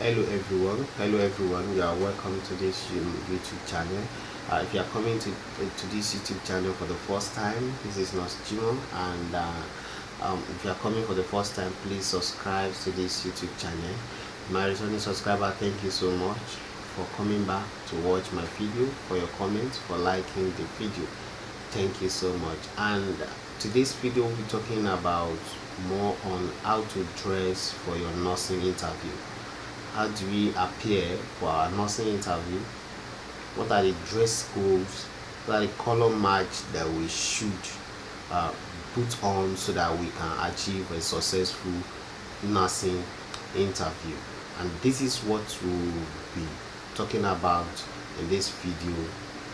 Hello everyone, you are welcome to this YouTube channel. If you are coming to this YouTube channel for the first time, this is Nos Jimo, and if you are coming for the first time, please subscribe to this YouTube channel. My returning subscriber, thank you so much for coming back to watch my video, for your comments, for liking the video. Thank you so much. And today's video we'll be talking about more on how to dress for your nursing interview. How do we appear for our nursing interview? What are the dress codes? What are the color match that we should put on so that we can achieve a successful nursing interview? And this is what we'll be talking about in this video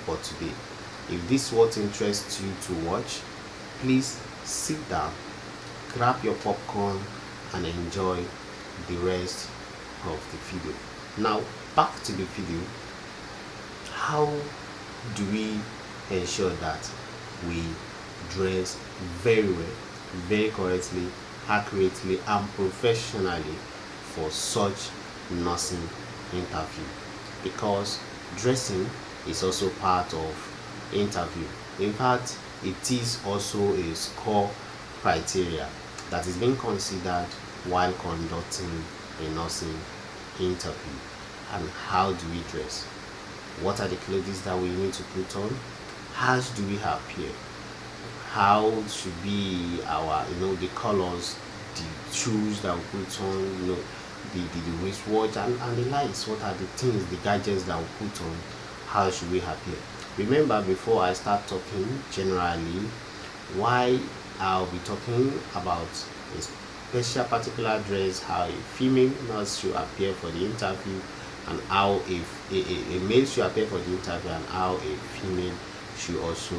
for today. If this is what interests you to watch, please sit down, grab your popcorn, and enjoy the rest of the video. Now back to the video. How do we ensure that we dress very well, very correctly, accurately, and professionally for such nursing interview? Because dressing is also part of interview. In fact, it is also a score criteria that is being considered while conducting a nursing interview. And how do we dress? What are the clothes that we need to put on? How do we appear? How should be our the colors, the shoes that we put on, the wristwatch and the lights? What are the things, the gadgets that we put on? How should we appear? Remember, before I start talking generally, why I'll be talking about a special particular dress, how a female nurse should appear for the interview, and how a male should appear for the interview, and how a female should also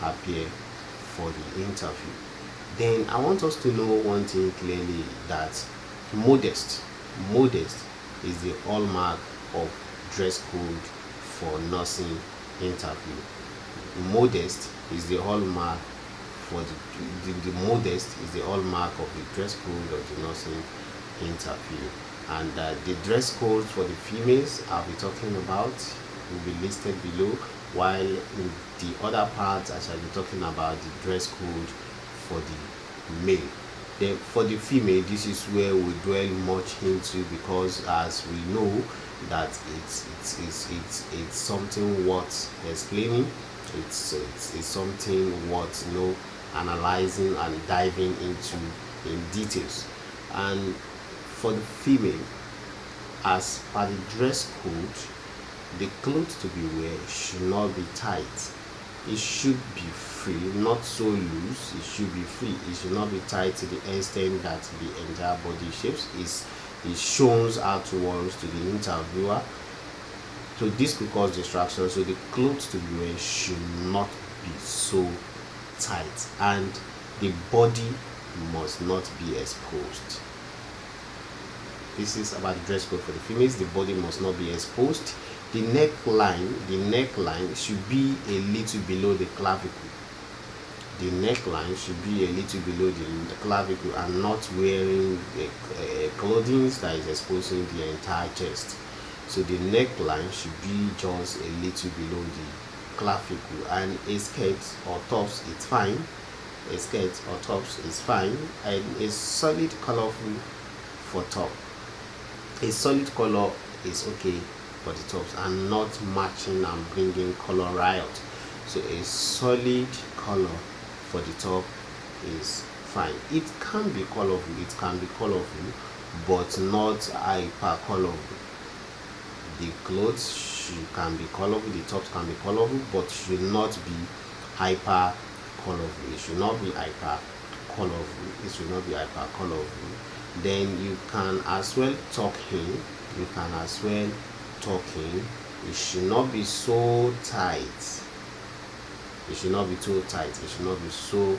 appear for the interview. Then I want us to know one thing clearly, that modest is the hallmark of dress code for nursing interview. Modest is the hallmark for the modest is the hallmark of the dress code of the nursing interview. And the dress codes for the females I'll be talking about will be listed below, while in the other parts I shall be talking about the dress code for the male. Then for the female, this is where we dwell much into, because as we know that it's something worth explaining. It's something worth analyzing and diving into in details. And for the female, as per the dress code, the clothes to be wear should not be tight. It should be free, not so loose. It should be free. It should not be tight to the extent that the entire body shapes it shows outwards to the interviewer. So this could cause distraction. So the clothes to be wear should not be so tight, and the body must not be exposed. This is about the dress code for the females. The body must not be exposed. The neckline should be a little below the clavicle. The neckline should be a little below the clavicle, and not wearing clothing that is exposing the entire chest. So the neckline should be just a little below the clavicle, and a skirt or tops it's fine. A skirt or tops is fine, and a solid colorful for top. A solid color is okay for the tops, and not matching and bringing color riot. So a solid color for the top is fine. It can be colorful, but not hyper colorful. The clothes can be colorful, the tops can be colorful, but should not be hyper colorful. It should not be hyper colorful. It should not be hyper colorful. Then you can as well tuck in. It should not be so tight. It should not be too tight. It should not be so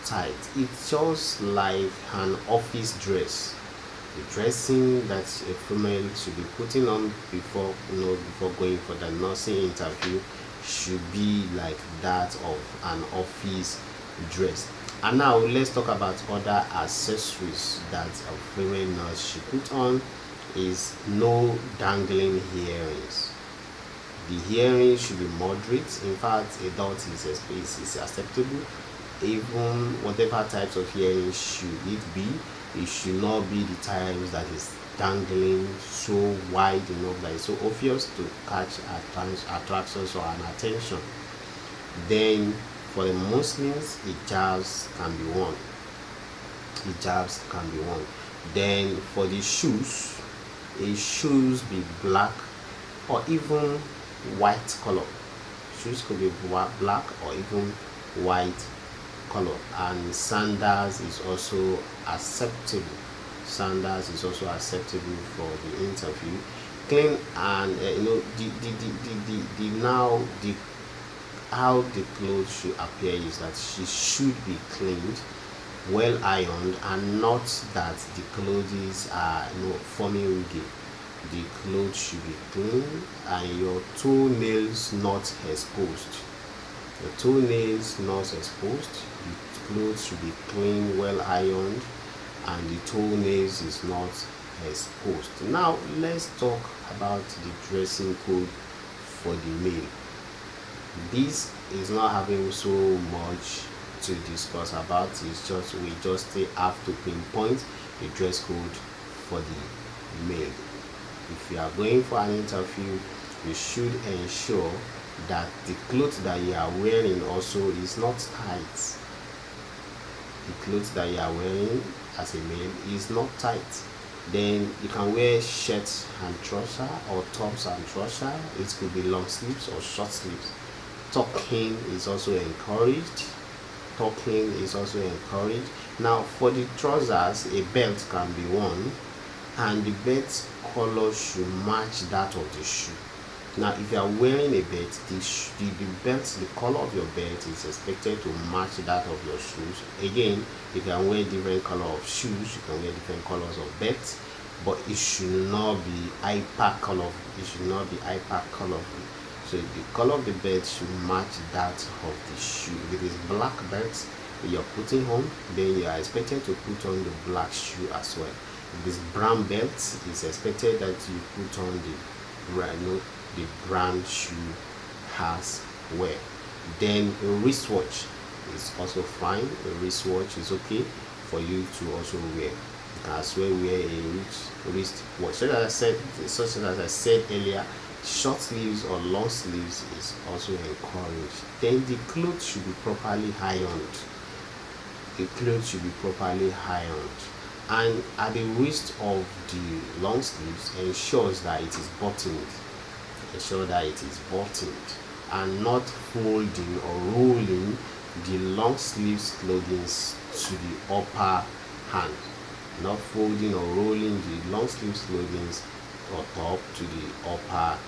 tight. It's just like an office dress. The dressing that a female should be putting on before going for the nursing interview should be like that of an office dress. And now let's talk about other accessories that a female nurse should put on is no dangling earrings. The earrings should be moderate. In fact, adult is acceptable. Even whatever types of earrings should it be, it should not be the types that is dangling so wide enough that it's so obvious to catch attractions or an attention. Then for the Muslims, hijabs can be worn. Hijabs can be worn. Then for the shoes, a shoes be black or even white color. Shoes could be black or even white color. And sandals is also acceptable. Sandals is also acceptable for the interview. Clean and the how the clothes should appear is that she should be cleaned, well ironed, and not that the clothes are forming rigid. The clothes should be clean and your toenails not exposed. The toenails not exposed. The clothes should be clean, well ironed, and the toenails is not exposed. Now let's talk about the dressing code for the male. This is not having so much to discuss about. It's just we just have to pinpoint the dress code for the male. If you are going for an interview, you should ensure that the clothes that you are wearing also is not tight. The clothes that you are wearing as a male is not tight. Then you can wear shirts and trouser or tops and trouser. It could be long sleeves or short sleeves. Tucking is also encouraged. Tucking is also encouraged. Now for the trousers, a belt can be worn, and the belt color should match that of the shoe. Now if you are wearing a belt, the color of your belt is expected to match that of your shoes. Again, you can wear different color of shoes, you can wear different colors of belts, but it should not be hyper color. It should not be hyper colorful. So the color of the belt should match that of the shoe. If it is black belt you're putting on, then you are expected to put on the black shoe as well. If it's brown belt, it's expected that you put on the brown shoe as well. Then a wristwatch is also fine. A wristwatch is okay for you to also wear. You can as well wear a wristwatch. Such as I said earlier, short sleeves or long sleeves is also encouraged. Then the clothes should be properly ironed. The clothes should be properly ironed. And at the wrist of the long sleeves, ensures that it is buttoned. Ensure that it is buttoned and not folding or rolling the long sleeves clothing to the upper hand. Not folding or rolling the long sleeves clothing or top to the upper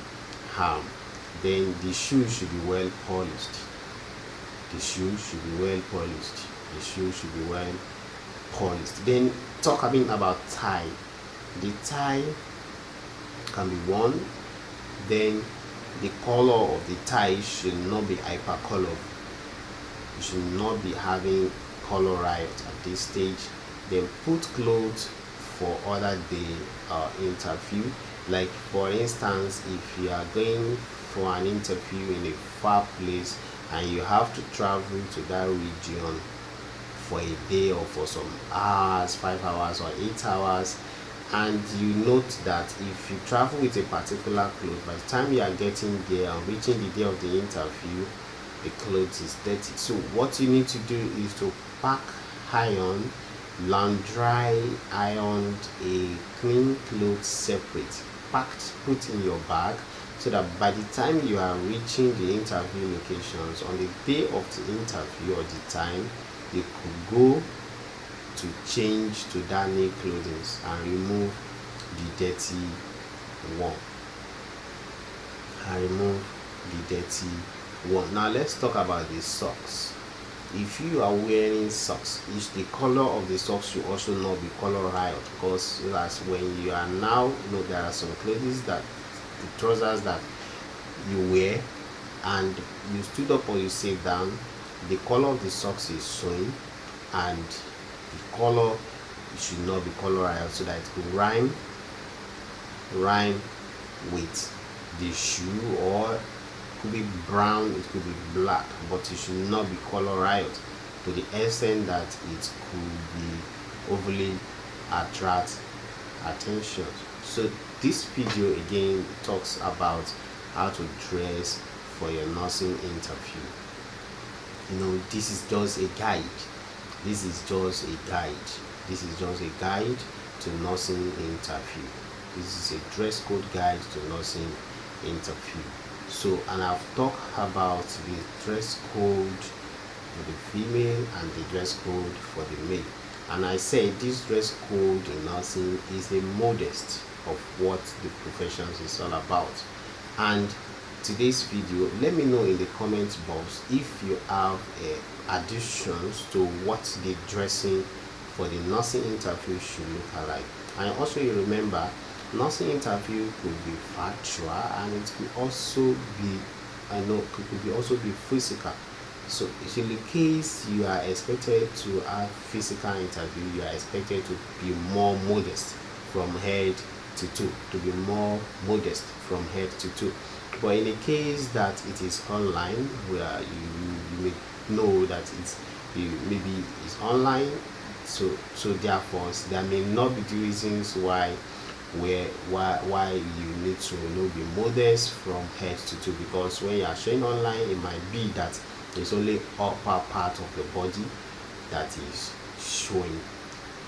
arm. Then the shoes should be well polished. The shoes should be well polished. The shoes should be well polished. Then talking about tie. The tie can be worn. Then the color of the tie should not be hyper color. You should not be having color riot at this stage. Then put clothes for other day interview. Like for instance, if you are going for an interview in a far place and you have to travel to that region for a day or for some hours, 5 hours or 8 hours, and you note that if you travel with a particular clothes, by the time you are getting there and reaching the day of the interview, the clothes is dirty. So what you need to do is to pack, iron, dry ironed a clean clothes separate, packed, put in your bag, so that by the time you are reaching the interview locations on the day of the interview or the time, you could go to change to that new clothing and remove the dirty one. Now let's talk about the socks. If you are wearing socks, the color of the socks should also not be color riot, because that's when you are now, there are some clothes that the trousers that you wear and you stood up or you sit down, the color of the socks is showing, and the color should not be color riot, so that it could rhyme rhyme with the shoe, or it could be brown, it could be black, but it should not be color riot to the extent that it could be overly attract attention. So this video again talks about how to dress for your nursing interview. This is just a guide. This is just a guide. This is just a guide to nursing interview. This is a dress code guide to nursing interview. So, and I've talked about the dress code for the female and the dress code for the male. And I said this dress code in nursing is a modest of what the profession is all about. And today's video, let me know in the comment box if you have additions to what the dressing for the nursing interview should look like. And also, you remember, nursing interview could be virtual, and it could also be, could also be physical. So in the case you are expected to have physical interview, you are expected to be more modest from head to toe, to be more modest from head to toe. But in the case that it is online, where you may know that maybe it's online, so therefore there may not be the reasons why you need to be modest from head to toe, because when you are showing online, it might be that it's only upper part of the body that is showing.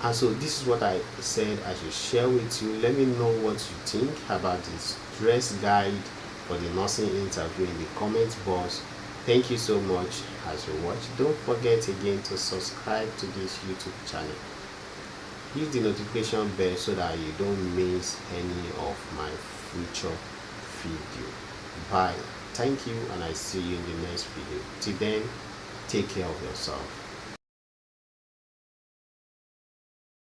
And so this is what I said I should share with you. Let me know what you think about this dress guide for the nursing interview in the comment box. Thank you so much as you watch. Don't forget again to subscribe to this YouTube channel. Hit the notification bell so that you don't miss any of my future video. Bye. Thank you, and I see you in the next video. Till then, take care of yourself.